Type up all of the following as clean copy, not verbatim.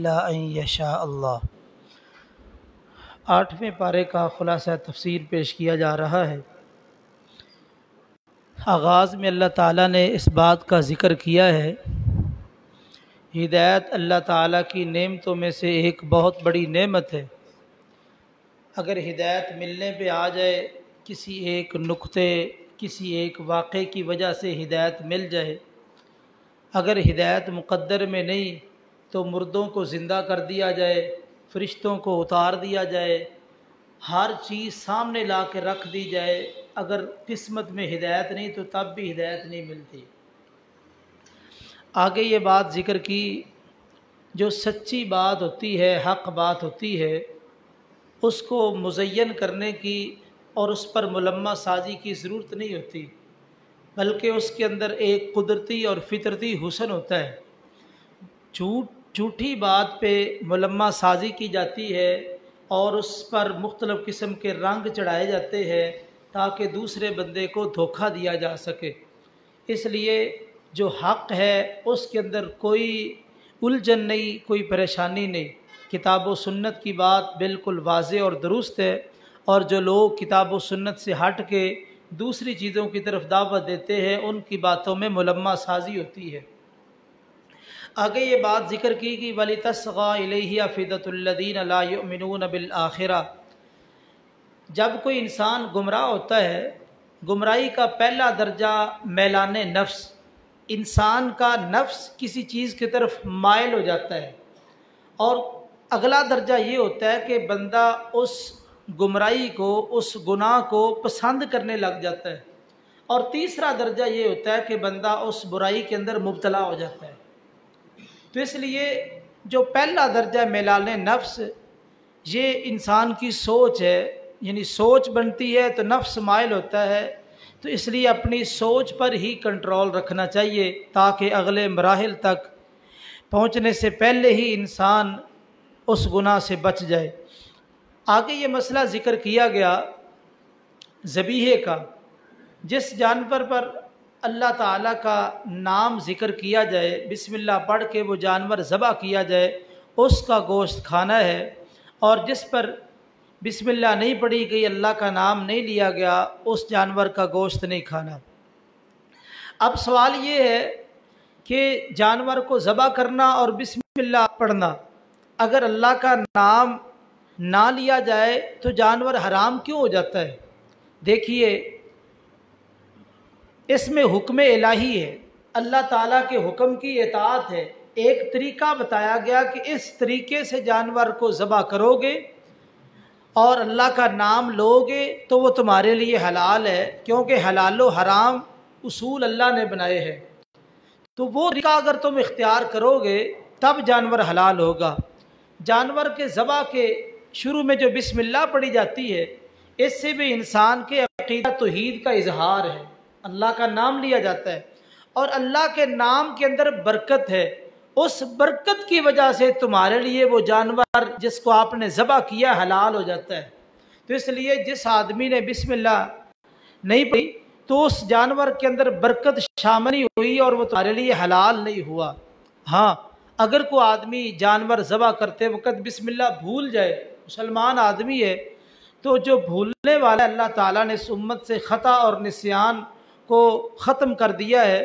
إلا أن يشاء اللہ۔ 8ویں پارے کا خلاصہ تفسیر پیش کیا جا رہا ہے۔ آغاز میں اللہ تعالیٰ نے اس بات کا ذکر کیا ہے، ہدایت اللہ تعالیٰ کی نعمتوں میں سے ایک بہت بڑی نعمت ہے۔ اگر ہدایت ملنے پہ آ جائے، کسی ایک نقطے، کسی ایک واقعے کی وجہ سے ہدایت مل جائے، اگر ہدایت مقدر میں نہیں تو مردوں کو زندہ کر دیا جائے، فرشتوں کو اتار دیا جائے، ہر چیز سامنے لا کے رکھ دی جائے، اگر قسمت میں ہدایت نہیں تو تب بھی ہدایت نہیں ملتی۔ آگے یہ بات ذکر کی، جو سچی بات ہوتی ہے، حق بات ہوتی ہے، اس کو مزین کرنے کی اور اس پر ملمہ سازی کی ضرورت نہیں ہوتی، بلکہ اس کے اندر ایک قدرتی اور فطرتی حسن ہوتا ہے۔ جھوٹی بات پہ ملمہ سازی کی جاتی ہے اور اس پر مختلف قسم کے رنگ چڑھائے جاتے ہیں تاکہ دوسرے بندے کو دھوکہ دیا جا سکے۔ اس لیے جو حق ہے اس کے اندر کوئی الجھن نہیں، کوئی پریشانی نہیں، کتاب و سنت کی بات بالکل واضح اور درست ہے، اور جو لوگ کتاب و سنت سے ہٹ کے دوسری چیزوں کی طرف دعوت دیتے ہیں ان کی باتوں میں ملمہ سازی ہوتی ہے۔ آگے یہ بات ذکر کی کہ وَلِتَصْغَىٰ إِلَيْهِ أَفْئِدَةُ الَّذِينَ لَا يُؤْمِنُونَ بِالْآخِرَةِ۔ جب کوئی انسان گمراہ ہوتا ہے، گمراہی کا پہلا درجہ میلان نفس، انسان کا نفس کسی چیز کی طرف مائل ہو جاتا ہے، اور اگلا درجہ یہ ہوتا ہے کہ بندہ اس گمراہی کو، اس گناہ کو پسند کرنے لگ جاتا ہے، اور تیسرا درجہ یہ ہوتا ہے کہ بندہ اس برائی کے اندر مبتلا ہو جاتا ہے۔ تو اس لیے جو پہلا درجہ میلان نفس، یہ انسان کی سوچ ہے، یعنی سوچ بنتی ہے تو نفس مائل ہوتا ہے، تو اس لیے اپنی سوچ پر ہی کنٹرول رکھنا چاہیے تاکہ اگلے مراحل تک پہنچنے سے پہلے ہی انسان اس گناہ سے بچ جائے۔ آگے یہ مسئلہ ذکر کیا گیا ذبیحے کا، جس جانور پر اللہ تعالیٰ کا نام ذکر کیا جائے، بسم اللہ پڑھ کے وہ جانور ذبح کیا جائے، اس کا گوشت کھانا ہے، اور جس پر بسم اللہ نہیں پڑھی گئی، اللہ کا نام نہیں لیا گیا، اس جانور کا گوشت نہیں کھانا۔ اب سوال یہ ہے کہ جانور کو ذبح کرنا اور بسم اللہ پڑھنا، اگر اللہ کا نام نہ لیا جائے تو جانور حرام کیوں ہو جاتا ہے؟ دیکھیے، اس میں حکم الہی ہے، اللہ تعالیٰ کے حکم کی اطاعت ہے۔ ایک طریقہ بتایا گیا کہ اس طریقے سے جانور کو ذبح کرو گے اور اللہ کا نام لو گے تو وہ تمہارے لیے حلال ہے، کیونکہ حلال و حرام اصول اللہ نے بنائے ہیں، تو وہ طریقہ اگر تم اختیار کرو گے تب جانور حلال ہوگا۔ جانور کے ذبح کے شروع میں جو بسم اللہ پڑھی جاتی ہے، اس سے بھی انسان کے عقیدہ توحید کا اظہار ہے، اللہ کا نام لیا جاتا ہے، اور اللہ کے نام کے اندر برکت ہے، اس برکت کی وجہ سے تمہارے لیے وہ جانور جس کو آپ نے ذبح کیا حلال ہو جاتا ہے۔ تو اس لیے جس آدمی نے بسم اللہ نہیں پڑھی تو اس جانور کے اندر برکت شامل نہیں ہوئی اور وہ تمہارے لیے حلال نہیں ہوا۔ ہاں، اگر کوئی آدمی جانور ذبح کرتے وقت بسم اللہ بھول جائے، مسلمان آدمی ہے، تو جو بھولنے والا اللہ تعالیٰ نے اس امت سے خطا اور نسیان کو ختم کر دیا ہے،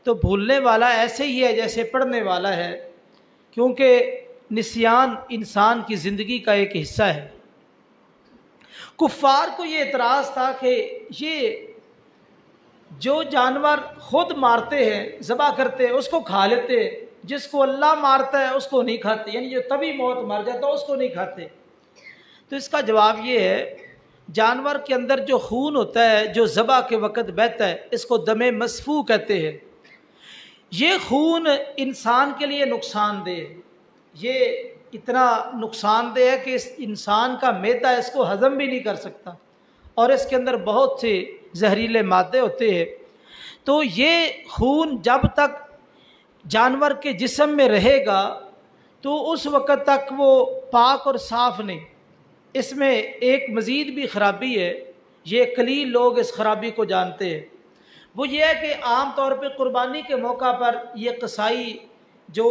تو بھولنے والا ایسے ہی ہے جیسے پڑھنے والا ہے، کیونکہ نسیان انسان کی زندگی کا ایک حصہ ہے۔ کفار کو یہ اعتراض تھا کہ یہ جو جانور خود مارتے ہیں، ذبح کرتے ہیں، اس کو کھا لیتے ہیں، جس کو اللہ مارتا ہے اس کو نہیں کھاتے، یعنی جو طبی موت مر جاتا ہے اس کو نہیں کھاتے۔ تو اس کا جواب یہ ہے، جانور کے اندر جو خون ہوتا ہے جو ذبح کے وقت بہتا ہے، اس کو دم مسفوح کہتے ہیں۔ یہ خون انسان کے لیے نقصان دہ ہے، یہ اتنا نقصان دہ ہے کہ اس انسان کا معدہ اس کو ہضم بھی نہیں کر سکتا، اور اس کے اندر بہت سے زہریلے مادے ہوتے ہیں۔ تو یہ خون جب تک جانور کے جسم میں رہے گا تو اس وقت تک وہ پاک اور صاف نہیں۔ اس میں ایک مزید بھی خرابی ہے، یہ قلیل لوگ اس خرابی کو جانتے ہیں، وہ یہ ہے کہ عام طور پہ قربانی کے موقع پر یہ قصائی جو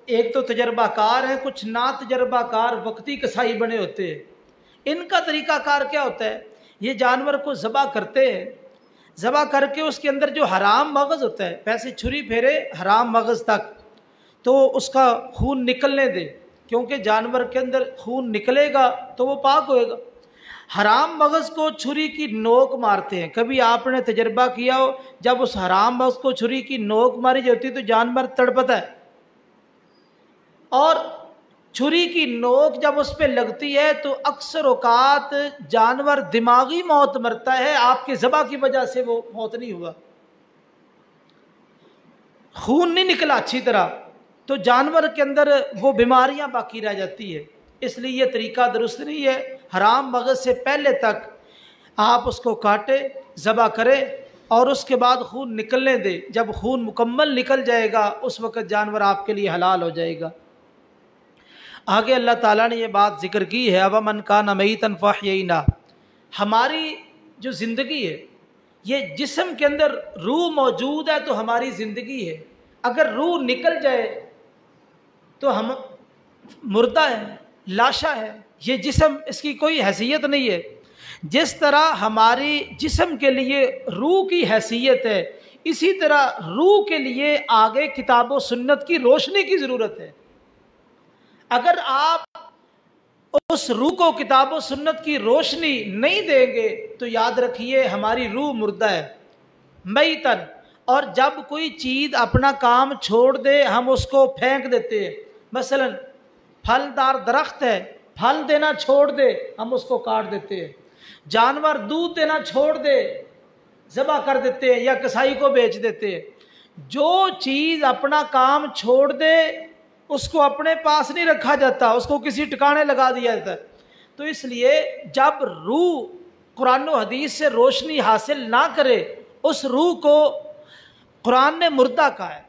ایک تو تجربہ کار ہیں، کچھ نا تجربہ کار وقتی کسائی بنے ہوتے ہیں۔ ان کا طریقہ کار کیا ہوتا ہے؟ یہ جانور کو ذبح کرتے ہیں، ذبح کر کے اس کے اندر جو حرام مغز ہوتا ہے، پیسے چھری پھیرے حرام مغز تک، تو اس کا خون نکلنے دے، کیونکہ جانور کے اندر خون نکلے گا تو وہ پاک ہوئے گا۔ حرام مغز کو چھری کی نوک مارتے ہیں۔ کبھی آپ نے تجربہ کیا ہو جب اس حرام مغز کو چھری کی نوک ماری جاتی ہے تو جانور تڑپتا ہے، اور چھری کی نوک جب اس پہ لگتی ہے تو اکثر اوقات جانور دماغی موت مرتا ہے، آپ کے ذبح کی وجہ سے وہ موت نہیں ہوا، خون نہیں نکلا اچھی طرح، تو جانور کے اندر وہ بیماریاں باقی رہ جاتی ہے۔ اس لیے یہ طریقہ درست نہیں ہے۔ حرام مغز سے پہلے تک آپ اس کو کاٹے، ذبح کرے اور اس کے بعد خون نکلنے دے۔ جب خون مکمل نکل جائے گا اس وقت جانور آپ کے لیے حلال ہو جائے گا۔ آگے اللہ تعالیٰ نے یہ بات ذکر کی ہے، أَوَمَنْ كَانَ مَيْتًا فَأَحْيَيْنَاهُ، ہماری جو زندگی ہے، یہ جسم کے اندر روح موجود ہے تو ہماری زندگی ہے، اگر روح نکل جائے تو ہم مردہ ہے، لاشا ہے، یہ جسم اس کی کوئی حیثیت نہیں ہے۔ جس طرح ہماری جسم کے لیے روح کی حیثیت ہے، اسی طرح روح کے لیے آگے کتاب و سنت کی روشنی کی ضرورت ہے۔ اگر آپ اس روح کو کتاب و سنت کی روشنی نہیں دیں گے تو یاد رکھیے ہماری روح مردہ ہے، میتن۔ اور جب کوئی چیز اپنا کام چھوڑ دے ہم اس کو پھینک دیتے ہیں۔ مثلا پھلدار درخت ہے، پھل دینا چھوڑ دے ہم اس کو کاٹ دیتے ہیں۔ جانور دودھ دینا چھوڑ دے ذبح کر دیتے ہیں یا کسائی کو بیچ دیتے ہیں۔ جو چیز اپنا کام چھوڑ دے اس کو اپنے پاس نہیں رکھا جاتا، اس کو کسی ٹھکانے لگا دیا جاتا ہے۔ تو اس لیے جب روح قرآن و حدیث سے روشنی حاصل نہ کرے، اس روح کو قرآن نے مردہ کہا ہے۔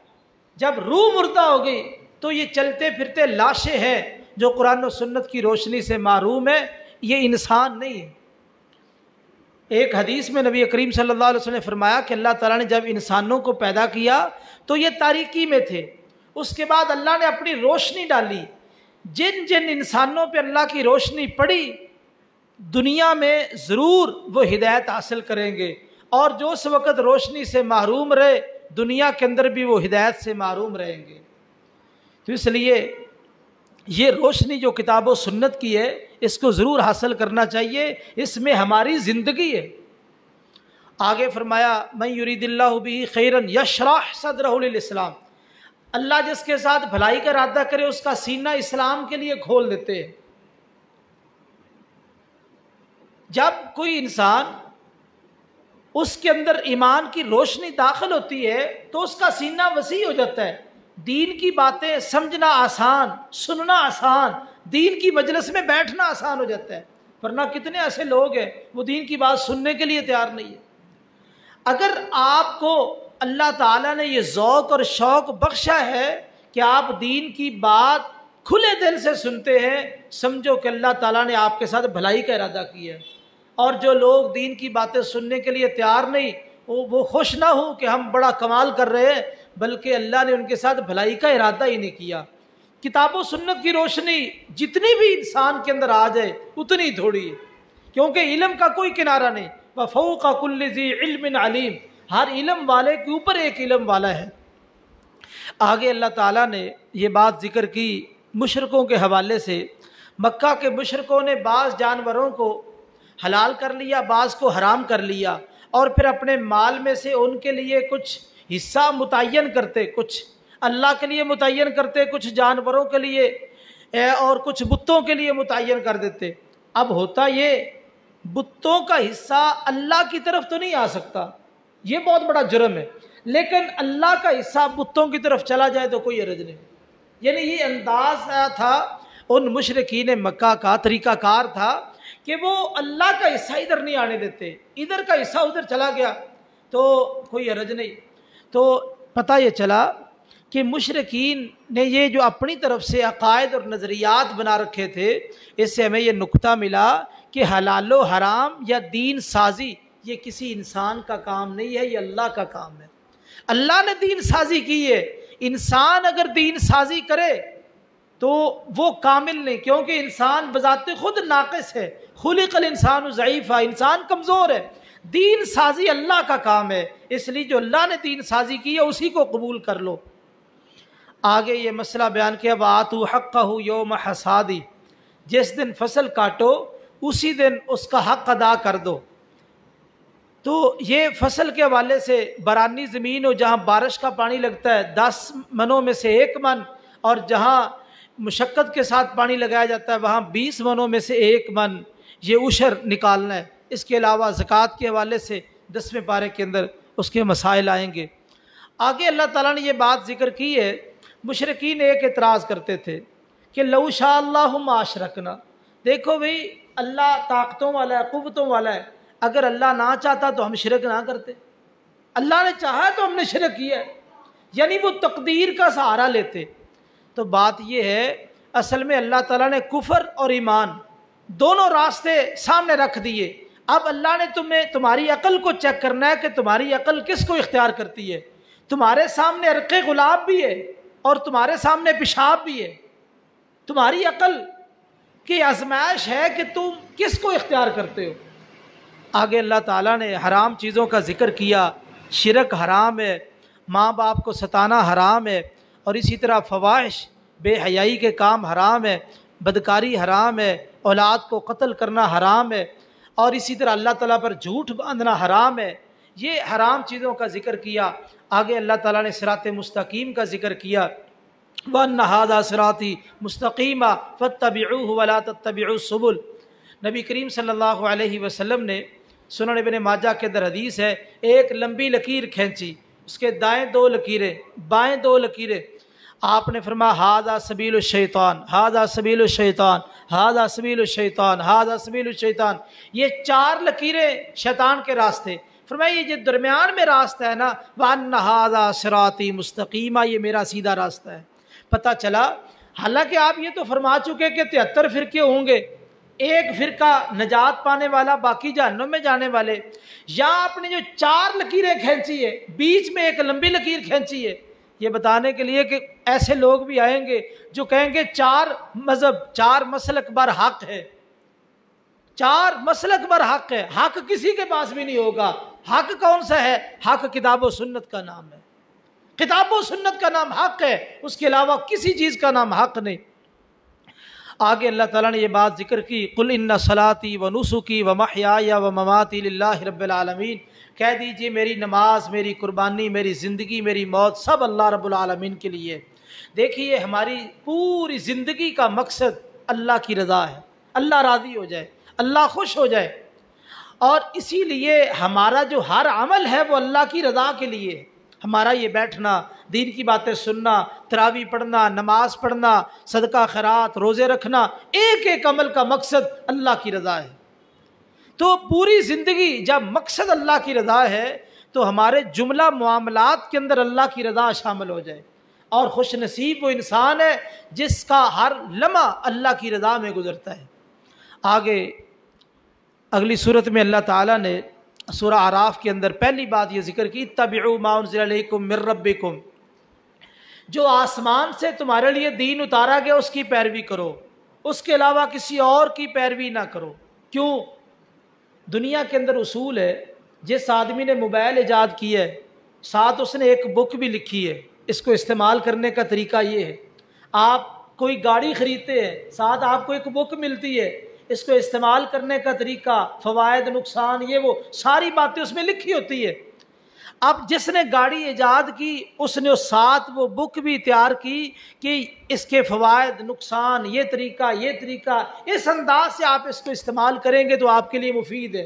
جب روح مردہ ہو گئی تو یہ چلتے پھرتے لاشیں ہیں جو قرآن و سنت کی روشنی سے محروم ہے، یہ انسان نہیں ہے۔ ایک حدیث میں نبی کریم صلی اللہ علیہ وسلم نے فرمایا کہ اللہ تعالیٰ نے جب انسانوں کو پیدا کیا تو یہ تاریکی میں تھے، اس کے بعد اللہ نے اپنی روشنی ڈالی۔ جن جن انسانوں پہ اللہ کی روشنی پڑی دنیا میں ضرور وہ ہدایت حاصل کریں گے، اور جو اس وقت روشنی سے محروم رہے دنیا کے اندر بھی وہ ہدایت سے محروم رہیں گے۔ تو اس لیے یہ روشنی جو کتاب و سنت کی ہے اس کو ضرور حاصل کرنا چاہیے، اس میں ہماری زندگی ہے۔ آگے فرمایا من یرید اللہ بہ خیرا یشرح صدرہ للاسلام، اللہ جس کے ساتھ بھلائی کا ارادہ کرے اس کا سینہ اسلام کے لیے کھول دیتے ہیں۔ جب کوئی انسان اس کے اندر ایمان کی روشنی داخل ہوتی ہے تو اس کا سینہ وسیع ہو جاتا ہے، دین کی باتیں سمجھنا آسان، سننا آسان، دین کی مجلس میں بیٹھنا آسان ہو جاتا ہے۔ ورنہ کتنے ایسے لوگ ہیں وہ دین کی بات سننے کے لیے تیار نہیں ہے۔ اگر آپ کو اللہ تعالیٰ نے یہ ذوق اور شوق بخشا ہے کہ آپ دین کی بات کھلے دل سے سنتے ہیں، سمجھو کہ اللہ تعالیٰ نے آپ کے ساتھ بھلائی کا ارادہ کیا ہے۔ اور جو لوگ دین کی باتیں سننے کے لیے تیار نہیں، وہ خوش نہ ہوں کہ ہم بڑا کمال کر رہے ہیں، بلکہ اللہ نے ان کے ساتھ بھلائی کا ارادہ ہی نہیں کیا۔ کتاب و سنت کی روشنی جتنی بھی انسان کے اندر آ جائے اتنی تھوڑی ہے، کیونکہ علم کا کوئی کنارہ نہیں۔ وَفَوْقَ كُلِّ ذِي عِلْمٍ عَلِيمٍ، ہر علم والے کے اوپر ایک علم والا ہے۔ آگے اللہ تعالیٰ نے یہ بات ذکر کی مشرکوں کے حوالے سے۔ مکہ کے مشرکوں نے بعض جانوروں کو حلال کر لیا، بعض کو حرام کر لیا، اور پھر اپنے مال میں سے ان کے لیے کچھ حصہ متعین کرتے، کچھ اللہ کے لیے متعین کرتے، کچھ جانوروں کے لیے اور کچھ بتوں کے لیے متعین کر دیتے۔ اب ہوتا یہ بتوں کا حصہ اللہ کی طرف تو نہیں آ سکتا، یہ بہت بڑا جرم ہے، لیکن اللہ کا حصہ بتوں کی طرف چلا جائے تو کوئی حرج نہیں۔ یعنی یہ انداز تھا ان مشرکین مکہ کا، طریقہ کار تھا کہ وہ اللہ کا حصہ ادھر نہیں آنے دیتے، ادھر کا حصہ ادھر چلا گیا تو کوئی حرج نہیں۔ تو پتہ یہ چلا کہ مشرکین نے یہ جو اپنی طرف سے عقائد اور نظریات بنا رکھے تھے، اس سے ہمیں یہ نقطہ ملا کہ حلال و حرام یا دین سازی یہ کسی انسان کا کام نہیں ہے، یہ اللہ کا کام ہے۔ اللہ نے دین سازی کی ہے، انسان اگر دین سازی کرے تو وہ کامل نہیں، کیونکہ انسان بذات خود ناقص ہے، خلق الانسان ضعیفا، انسان کمزور ہے۔ دین سازی اللہ کا کام ہے، اس لیے جو اللہ نے دین سازی کی ہے اسی کو قبول کر لو۔ آگے یہ مسئلہ بیان کیا، وَآتُوا حَقَّهُ یوم حصادی، جس دن فصل کاٹو اسی دن اس کا حق ادا کر دو۔ تو یہ فصل کے حوالے سے برانی زمین ہو جہاں بارش کا پانی لگتا ہے 10 منوں میں سے 1 من، اور جہاں مشقت کے ساتھ پانی لگایا جاتا ہے وہاں 20 منوں میں سے 1 من، یہ عشر نکالنا ہے۔ اس کے علاوہ زکوٰۃ کے حوالے سے 10ویں پارے کے اندر اس کے مسائل آئیں گے۔ آگے اللہ تعالیٰ نے یہ بات ذکر کی ہے، مشرکین ایک اعتراض کرتے تھے کہ لو شاء اللہ ما اشرکنا، دیکھو بھئی اللہ طاقتوں والا ہے، قوتوں والا ہے، اگر اللہ نہ چاہتا تو ہم شرک نہ کرتے، اللہ نے چاہا تو ہم نے شرک کیا ہے، یعنی وہ تقدیر کا سہارا لیتے۔ تو بات یہ ہے اصل میں اللہ تعالیٰ نے کفر اور ایمان دونوں راستے سامنے رکھ دیے۔ اب اللہ نے تمہاری عقل کو چیک کرنا ہے کہ تمہاری عقل کس کو اختیار کرتی ہے۔ تمہارے سامنے عرق گلاب بھی ہے اور تمہارے سامنے پیشاب بھی ہے، تمہاری عقل کی آزمائش ہے کہ تم کس کو اختیار کرتے ہو۔ آگے اللہ تعالیٰ نے حرام چیزوں کا ذکر کیا، شرک حرام ہے، ماں باپ کو ستانا حرام ہے، اور اسی طرح فواحش بے حیائی کے کام حرام ہے، بدکاری حرام ہے، اولاد کو قتل کرنا حرام ہے، اور اسی طرح اللہ تعالیٰ پر جھوٹ باندھنا حرام ہے۔ یہ حرام چیزوں کا ذکر کیا۔ آگے اللہ تعالیٰ نے صراط مستقیم کا ذکر کیا، وَأَنَّ هَذَا صِرَاطِي مُسْتَقِيمًا فَاتَّبِعُوهُ وَلَا تَتَّبِعُوا السُّبُلَ۔ نبی کریم صلی اللہ علیہ وسلم نے سنن ابن ماجہ کے اندر حدیث ہے، ایک لمبی لکیر کھینچی، اس کے دائیں 2 لکیریں بائیں 2 لکیریں، آپ نے فرمایا ھذا سبیل الشیطان، ھذا سبیل الشیطان، ھذا سبیل الشیطان، ھذا سبیل الشیطان، یہ 4 لکیریں شیطان کے راستے۔ فرمایا یہ جو درمیان میں راستہ ہے نا، وَأَنَّ ھذا صِرَاطِي مُسْتَقِيمًا، یہ میرا سیدھا راستہ ہے۔ پتہ چلا حالانکہ آپ یہ تو فرما چکے کہ 73 فرقے ہوں گے، ایک فرقہ نجات پانے والا، باقی جہنم میں جانے والے، یا آپ نے جو 4 لکیریں کھینچی ہے، بیچ میں ایک لمبی لکیر کھینچی ہے، یہ بتانے کے لیے کہ ایسے لوگ بھی آئیں گے جو کہیں گے 4 مذہب 4 مسلک بر حق ہے، 4 مسلک بر حق ہے، حق کسی کے پاس بھی نہیں ہوگا۔ حق کون سا ہے؟ حق کتاب و سنت کا نام ہے، کتاب و سنت کا نام حق ہے، اس کے علاوہ کسی چیز کا نام حق نہیں۔ آگے اللہ تعالیٰ نے یہ بات ذکر کی، قل ان صلاتی و نسکی و محیای و مماتی للہ رب العالمین، کہہ دیجئے میری نماز، میری قربانی، میری زندگی، میری موت سب اللہ رب العالمین کے لیے۔ دیکھیے ہماری پوری زندگی کا مقصد اللہ کی رضا ہے، اللہ راضی ہو جائے، اللہ خوش ہو جائے، اور اسی لیے ہمارا جو ہر عمل ہے وہ اللہ کی رضا کے لیے ہے۔ ہمارا یہ بیٹھنا، دین کی باتیں سننا، تراویح پڑھنا، نماز پڑھنا، صدقہ خیرات، روزے رکھنا، ایک ایک عمل کا مقصد اللہ کی رضا ہے۔ تو پوری زندگی جب مقصد اللہ کی رضا ہے تو ہمارے جملہ معاملات کے اندر اللہ کی رضا شامل ہو جائے، اور خوش نصیب وہ انسان ہے جس کا ہر لمحہ اللہ کی رضا میں گزرتا ہے۔ آگے اگلی صورت میں اللہ تعالیٰ نے سورہ اعراف کے اندر پہلی بات یہ ذکر کی، اتبعوا ما انزل الیکم من ربکم، جو آسمان سے تمہارے لیے دین اتارا گیا اس کی پیروی کرو، اس کے علاوہ کسی اور کی پیروی نہ کرو۔ کیوں؟ دنیا کے اندر اصول ہے، جس آدمی نے موبائل ایجاد کیا ہے ساتھ اس نے ایک بک بھی لکھی ہے، اس کو استعمال کرنے کا طریقہ یہ ہے، آپ کوئی گاڑی خریدتے ہیں ساتھ آپ کو ایک بک ملتی ہے، اس کو استعمال کرنے کا طریقہ، فوائد نقصان، یہ وہ ساری باتیں اس میں لکھی ہوتی ہے۔ اب جس نے گاڑی ایجاد کی اس نے ساتھ وہ بک بھی تیار کی کہ اس کے فوائد نقصان، یہ طریقہ اس انداز سے آپ اس کو استعمال کریں گے تو آپ کے لیے مفید ہے۔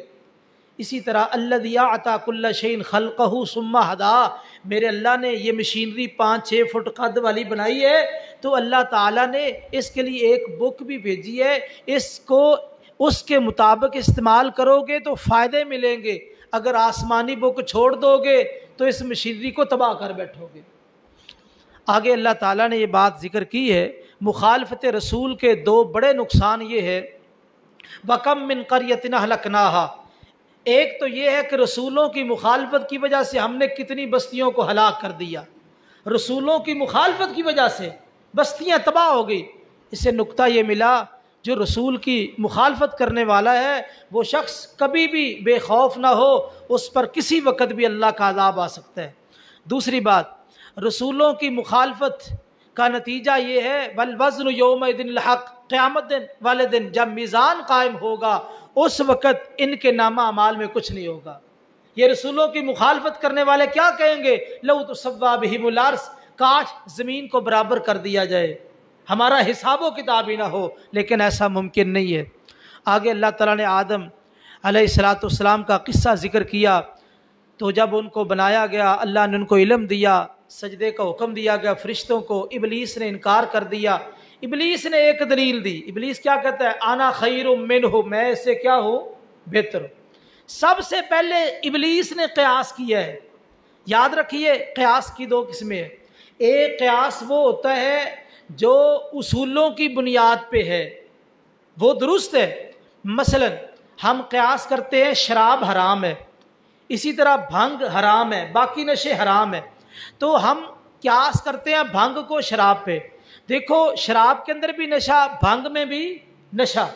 اسی طرح الذی اعطی کل شیء خلقہ ثم ہدی، میرے اللہ نے یہ مشینری 5-6 فٹ قد والی بنائی ہے تو اللہ تعالیٰ نے اس کے لیے ایک بک بھی بھیجی ہے، اس کو اس کے مطابق استعمال کرو گے تو فائدے ملیں گے، اگر آسمانی بک چھوڑ دو گے تو اس مشینری کو تباہ کر بیٹھو گے۔ آگے اللہ تعالیٰ نے یہ بات ذکر کی ہے، مخالفت رسول کے 2 بڑے نقصان یہ ہے، وَكَمْ مِنْ قَرْيَةٍ أَهْلَكْنَاهَا، ایک تو یہ ہے کہ رسولوں کی مخالفت کی وجہ سے ہم نے کتنی بستیوں کو ہلاک کر دیا، رسولوں کی مخالفت کی وجہ سے بستیاں تباہ ہو گئی۔ اس سے نقطہ یہ ملا جو رسول کی مخالفت کرنے والا ہے وہ شخص کبھی بھی بے خوف نہ ہو، اس پر کسی وقت بھی اللہ کا عذاب آ سکتا ہے۔ دوسری بات، رسولوں کی مخالفت کا نتیجہ یہ ہے والوزن یومئذ الحق، قیامت والے دن جب میزان قائم ہوگا اس وقت ان کے نامہ اعمال میں کچھ نہیں ہوگا۔ یہ رسولوں کی مخالفت کرنے والے کیا کہیں گے؟ لو تسویٰ بہم الارض، کاش زمین کو برابر کر دیا جائے، ہمارا حساب و کتاب ہی نہ ہو، لیکن ایسا ممکن نہیں ہے۔ آگے اللہ تعالیٰ نے آدم علیہ السلام کا قصہ ذکر کیا، تو جب ان کو بنایا گیا اللہ نے ان کو علم دیا، سجدے کا حکم دیا گیا فرشتوں کو، ابلیس نے انکار کر دیا۔ ابلیس نے ایک دلیل دی، ابلیس کیا کہتا ہے؟ انا خیر منہ، میں اس سے کیا ہوں؟ بہتر ہوں۔ سب سے پہلے ابلیس نے قیاس کیا ہے۔ یاد رکھیے قیاس کی دو قسمیں ہیں، ایک قیاس وہ ہوتا ہے جو اصولوں کی بنیاد پہ ہے، وہ درست ہے۔ مثلا ہم قیاس کرتے ہیں شراب حرام ہے، اسی طرح بھنگ حرام ہے، باقی نشے حرام ہے، تو ہم قیاس کرتے ہیں بھنگ کو شراب پہ۔ دیکھو شراب کے اندر بھی نشہ، بھنگ میں بھی نشہ،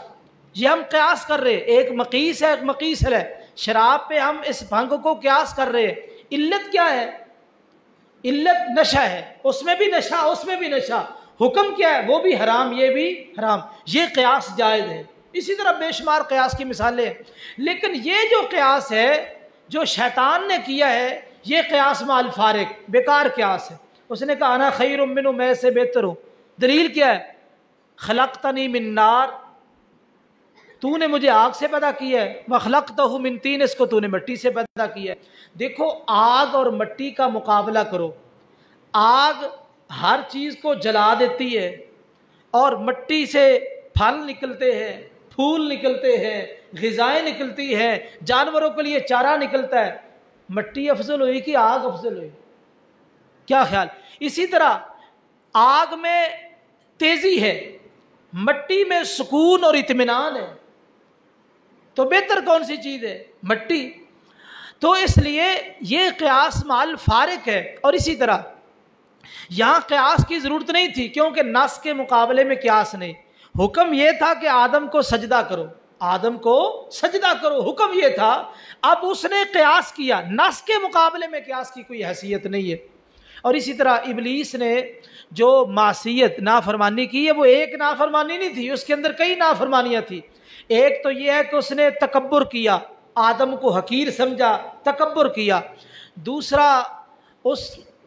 یہ ہم قیاس کر رہے ہیں، ایک مقیس ہے ایک مقیس ہے۔ شراب پہ ہم اس بھنگ کو قیاس کر رہے ہیں، علت کیا ہے؟ علت نشہ ہے، اس میں بھی نشہ اس میں بھی نشہ، حکم کیا ہے؟ وہ بھی حرام یہ بھی حرام، یہ قیاس جائز ہے۔ اسی طرح بے شمار قیاس کی مثالیں ہیں، لیکن یہ جو قیاس ہے جو شیطان نے کیا ہے یہ قیاس مع الفارق، بیکار قیاس ہے۔ اس نے کہا انا خیر منہ، میں سے بہتر ہوں۔ دلیل کیا ہے؟ خلقتنی من نار، تو نے مجھے آگ سے پیدا کیا ہے، وخلقتہ من طین، اس کو تو نے مٹی سے پیدا کیا ہے۔ دیکھو آگ اور مٹی کا مقابلہ کرو، آگ ہر چیز کو جلا دیتی ہے اور مٹی سے پھل نکلتے ہیں، پھول نکلتے ہیں، غذائیں نکلتی ہیں، جانوروں کے لیے چارہ نکلتا ہے۔ مٹی افضل ہوئی کہ آگ افضل ہوئی؟ کیا خیال؟ اسی طرح آگ میں تیزی ہے، مٹی میں سکون اور اطمینان ہے، تو بہتر کون سی چیز ہے؟ مٹی۔ تو اس لیے یہ قیاس مع الفارق ہے۔ اور اسی طرح یہاں قیاس کی ضرورت نہیں تھی کیونکہ نص کے مقابلے میں قیاس نہیں، حکم یہ تھا کہ آدم کو سجدہ کرو، آدم کو سجدہ کرو، حکم یہ تھا۔ اب اس نے قیاس کیا، نص کے مقابلے میں قیاس کی کوئی حیثیت نہیں ہے۔ اور اسی طرح ابلیس نے جو معصیت نافرمانی کی ہے وہ ایک نافرمانی نہیں تھی، اس کے اندر کئی نافرمانیاں تھیں۔ ایک تو یہ ہے کہ اس نے تکبر کیا، آدم کو حقیر سمجھا، تکبر کیا۔ دوسرا اس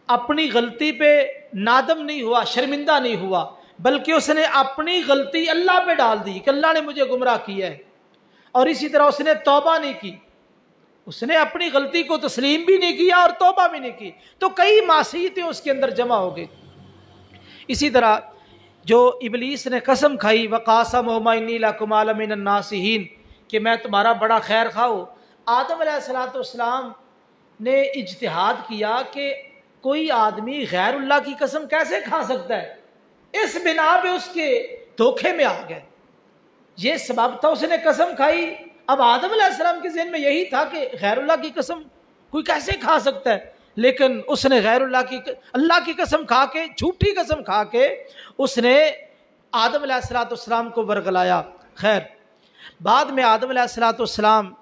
اپنی غلطی پہ نادم نہیں ہوا، شرمندہ نہیں ہوا، بلکہ اس نے اپنی غلطی اللہ پہ ڈال دی کہ اللہ نے مجھے گمراہ کیا ہے۔ اور اسی طرح اس نے توبہ نہیں کی، اس نے اپنی غلطی کو تسلیم بھی نہیں کیا اور توبہ بھی نہیں کی، تو کئی معصیتیں اس کے اندر جمع ہو گئی۔ اسی طرح جو ابلیس نے قسم کھائی وَقَاسَمَهُمَا إِنِّي لَكُمَا لَمِنَ النَّاصِحِينَ، کہ میں تمہارا بڑا خیر خواہ ہوں۔ آدم علیہ السلام نے اجتہاد کیا کہ کوئی آدمی غیر اللہ کی قسم کیسے کھا سکتا ہے، اس بنا پہ اس کے دھوکے میں آ گئے، یہ سبب تھا، اس نے قسم کھائی۔ اب آدم علیہ السلام کے ذہن میں یہی تھا کہ غیر اللہ کی قسم کوئی کیسے کھا سکتا ہے، لیکن اس نے غیر اللہ کی قسم کھا کے، جھوٹی قسم کھا کے اس نے آدم علیہ السلام کو ورگلایا۔ خیر بعد میں آدم علیہ السلام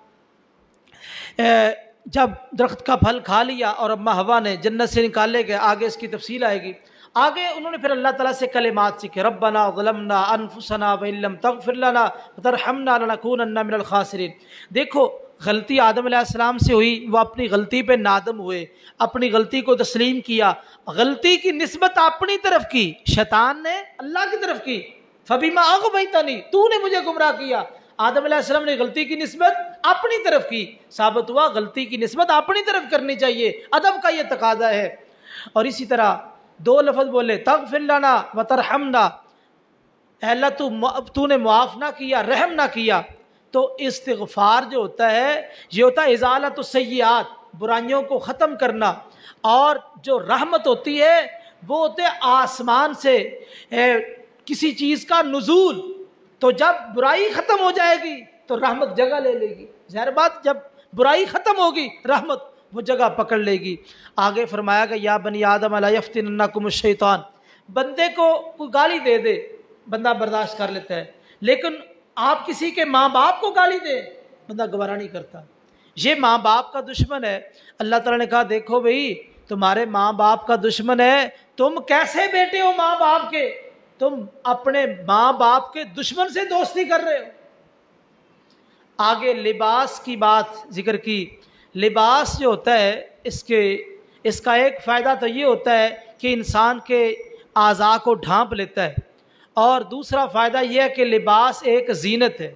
جب درخت کا پھل کھا لیا اور اما حوا نے جنت سے نکالے گئے، آگے اس کی تفصیل آئے گی۔ آگے انہوں نے پھر اللہ تعالیٰ سے کلمات سیکھے، ربنا ظلمنا انفسنا وان لم تغفر لنا وترحمنا لنکونن من الخاسرین۔ دیکھو غلطی آدم علیہ السلام سے ہوئی، وہ اپنی غلطی پہ نادم ہوئے، اپنی غلطی کو تسلیم کیا، غلطی کی نسبت اپنی طرف کی، شیطان نے اللہ کی طرف کی، فبما اغویتنی، تو نے مجھے گمراہ کیا۔ آدم علیہ السلام نے غلطی کی نسبت اپنی طرف کی، ثابت ہوا غلطی کی نسبت اپنی طرف کرنی چاہیے، ادب کا یہ تقاضا ہے۔ اور اسی طرح دو لفظ بولے، تغفر لنا وترحمنا، اے اللہ تو نے معاف نہ کیا، رحم نہ کیا۔ تو استغفار جو ہوتا ہے یہ ہوتا ہے ازالت السیئات، برائیوں کو ختم کرنا، اور جو رحمت ہوتی ہے وہ ہوتے آسمان سے کسی چیز کا نزول، تو جب برائی ختم ہو جائے گی تو رحمت جگہ لے لے گی، ظاہر بات جب برائی ختم ہوگی رحمت وہ جگہ پکڑ لے گی۔ آگے فرمایا کہ یا بنی آدم لا یفتننکم الشیطان، بندے کو کوئی گالی دے دے بندہ برداشت کر لیتا ہے، لیکن آپ کسی کے ماں باپ کو گالی دے بندہ گوارا نہیں کرتا۔ یہ ماں باپ کا دشمن ہے۔ اللہ تعالیٰ نے کہا دیکھو بھئی تمہارے ماں باپ کا دشمن ہے، تم کیسے بیٹے ہو ماں باپ کے، تم اپنے ماں باپ کے دشمن سے دوستی کر رہے ہو۔ آگے لباس کی بات ذکر کی۔ لباس جو ہوتا ہے اس کا ایک فائدہ تو یہ ہوتا ہے کہ انسان کے اعضاء کو ڈھانپ لیتا ہے، اور دوسرا فائدہ یہ ہے کہ لباس ایک زینت ہے،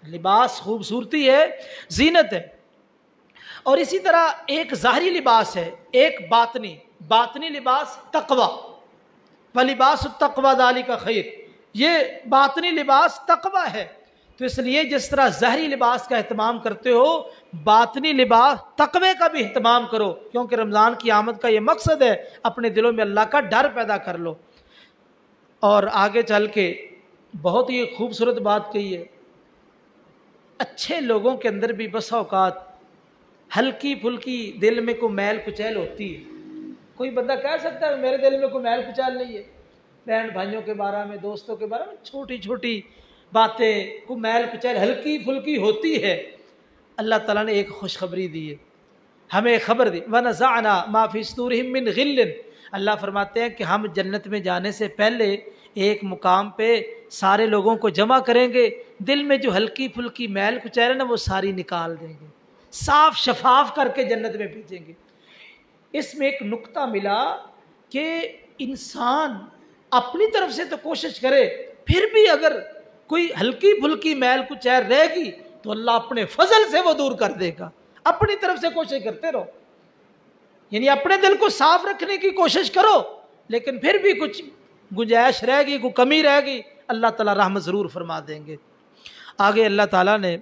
لباس خوبصورتی ہے، زینت ہے۔ اور اسی طرح ایک ظاہری لباس ہے، ایک باطنی لباس تقوی، فلباس التقوی ذالک خیر، یہ باطنی لباس تقوی ہے۔ تو اس لیے جس طرح ظاہری لباس کا اہتمام کرتے ہو، باطنی لباس تقوی کا بھی اہتمام کرو، کیونکہ رمضان کی آمد کا یہ مقصد ہے اپنے دلوں میں اللہ کا ڈر پیدا کر لو۔ اور آگے چل کے بہت ہی خوبصورت بات کہی ہے، اچھے لوگوں کے اندر بھی بسا اوقات ہلکی پھلکی دل میں کوئی میل کچیل ہوتی ہے۔ کوئی بندہ کہہ سکتا ہے میرے دل میں کوئی میل کچیل نہیں ہے، بہن بھائیوں کے بارے میں، دوستوں کے بارے میں چھوٹی چھوٹی باتیں کوئی میل کچیل ہلکی پھلکی ہوتی ہے۔ اللہ تعالیٰ نے ایک خوشخبری دی ہے، ہمیں خبر دی، وَنَزَعْنَا مَا فِي صُدُورِهِم مِّن غِلٍّ، اللہ فرماتے ہیں کہ ہم جنت میں جانے سے پہلے ایک مقام پہ سارے لوگوں کو جمع کریں گے، دل میں جو ہلکی پھلکی میل کچیل ہے نا وہ ساری نکال دیں گے، صاف شفاف کر کے جنت میں بھیجیں گے۔ اس میں ایک نقطہ ملا کہ انسان اپنی طرف سے تو کوشش کرے، پھر بھی اگر کوئی ہلکی پھلکی میل کچیل رہے گی تو اللہ اپنے فضل سے وہ دور کر دے گا۔ اپنی طرف سے کوشش کرتے رہو، یعنی اپنے دل کو صاف رکھنے کی کوشش کرو، لیکن پھر بھی کچھ گنجائش رہے گی، کوئی کمی رہے گی، اللہ تعالیٰ رحمت ضرور فرما دیں گے۔ آگے اللہ تعالیٰ نے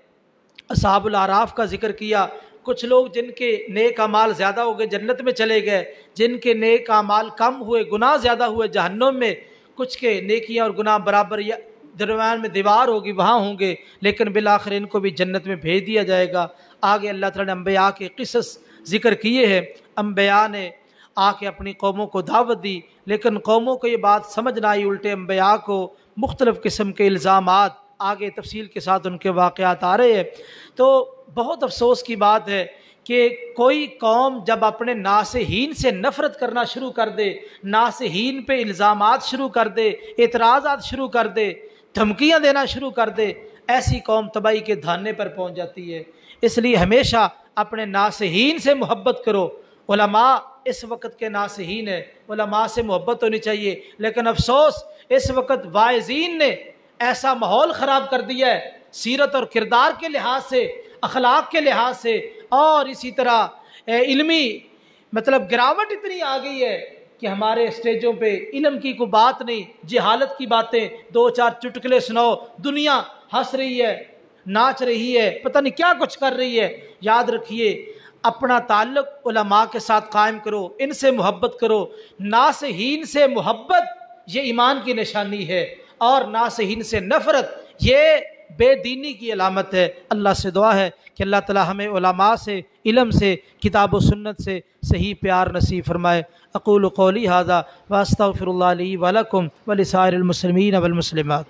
اصحاب الاعراف کا ذکر کیا، کچھ لوگ جن کے نیک اعمال زیادہ ہو گئے جنت میں چلے گئے، جن کے نیک اعمال کم ہوئے گناہ زیادہ ہوئے جہنم میں، کچھ کے نیکیاں اور گناہ برابر یا درمیان میں دیوار ہوگی وہاں ہوں گے، لیکن بالآخر ان کو بھی جنت میں بھیج دیا جائے گا۔ آگے اللہ تعالیٰ نے انبیاء کے قصص ذکر کیے ہیں، انبیاء نے آ کے اپنی قوموں کو دعوت دی، لیکن قوموں کو یہ بات سمجھ نہ آئی، الٹے انبیاء کو مختلف قسم کے الزامات، آگے تفصیل کے ساتھ ان کے واقعات آ رہے ہیں۔ تو بہت افسوس کی بات ہے کہ کوئی قوم جب اپنے ناصحین سے نفرت کرنا شروع کر دے، ناصحین پہ الزامات شروع کر دے، اعتراضات شروع کر دے، دھمکیاں دینا شروع کر دے، ایسی قوم تباہی کے دھانے پر پہنچ جاتی ہے۔ اس لیے ہمیشہ اپنے ناصحین سے محبت کرو۔ علماء اس وقت کے ناصحین ہیں، علماء سے محبت ہونی چاہیے، لیکن افسوس اس وقت واعظین نے ایسا ماحول خراب کر دیا ہے، سیرت اور کردار کے لحاظ سے، اخلاق کے لحاظ سے، اور اسی طرح علمی گراوٹ اتنی آ گئی ہے کہ ہمارے اسٹیجوں پہ علم کی کوئی بات نہیں، جہالت کی باتیں، دو چار چٹکلے سناؤ، دنیا ہنس رہی ہے، ناچ رہی ہے، پتہ نہیں کیا کچھ کر رہی ہے۔ یاد رکھیے اپنا تعلق علماء کے ساتھ قائم کرو، ان سے محبت کرو۔ ناصحین سے محبت یہ ایمان کی نشانی ہے، اور ناصحین سے نفرت یہ بے دینی کی علامت ہے۔ اللہ سے دعا ہے کہ اللہ تعالی ہمیں علماء سے، علم سے، کتاب و سنت سے صحیح پیار نصیب فرمائے۔ اقول قولی ھذا واستغفر اللہ لی ولکم ولسائر المسلمین والمسلمات۔